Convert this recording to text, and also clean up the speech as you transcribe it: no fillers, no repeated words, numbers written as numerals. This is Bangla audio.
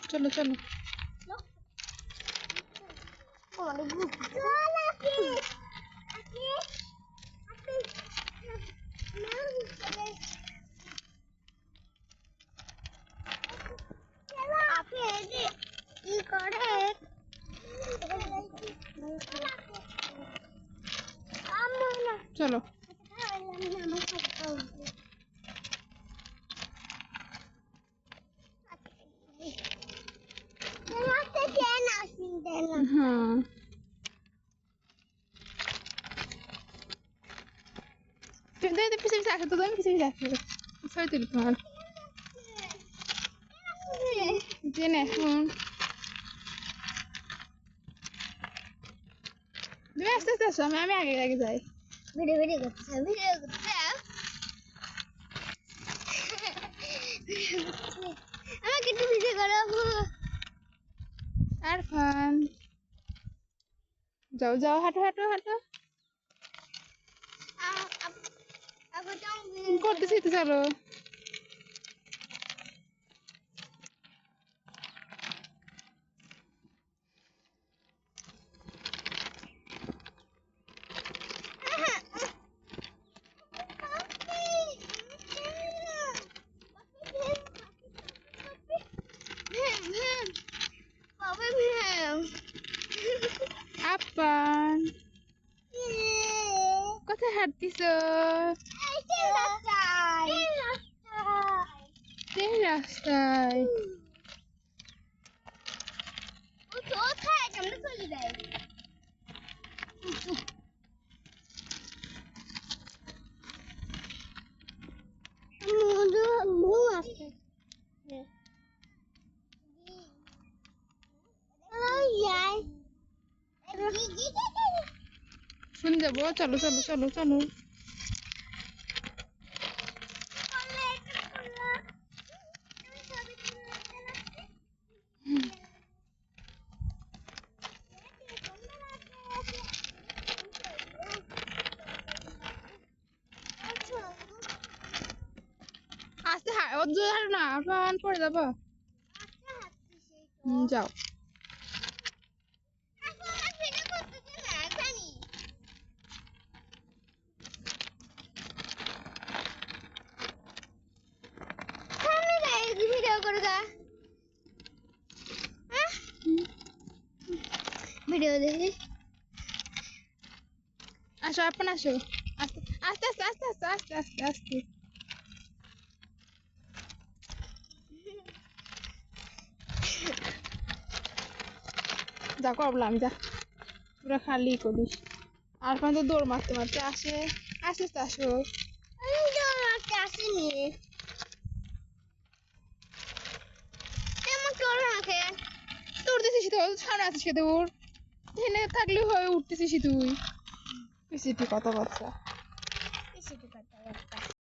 চলো চলো চলো হ্যাঁ পিছে পিছে আসো তো তুমি পিছে পিছে আসো ছবি তুলি তোমার জেনে এখন তুমি আস্তে আস্তে আসো আমি আগে আগে যাই ভিডিও ভিডিও করতেছে আমাকে একটু ভিডিও করো আরফান যাও যাও হাঁটো হাঁটো হাঁটো করতেছি তো চলো আপান কোথায় হাঁটতিস সেই রাস্তায় শুনে যাবো চলো চলো চলো চলো আস্তে জোরে হাঁটো না আরফান পড়ে যাবো যাও ভিডিও দেখি আসো আপন আসো আস্তে আস্তে আস্তে আস্তে আস্তে আস্তে আস্তে আস্তে যা করলাম যা পুরা খালি করিস আরফান তো দৌড় মারতে মারতে আসে আস্তে আস্তে আসো আসেনি উঠতেছিস তো সামনে আছিস কে তোর এখানে থাকলেও হয় উঠতেছিস তুই বেশি কথা বার্তা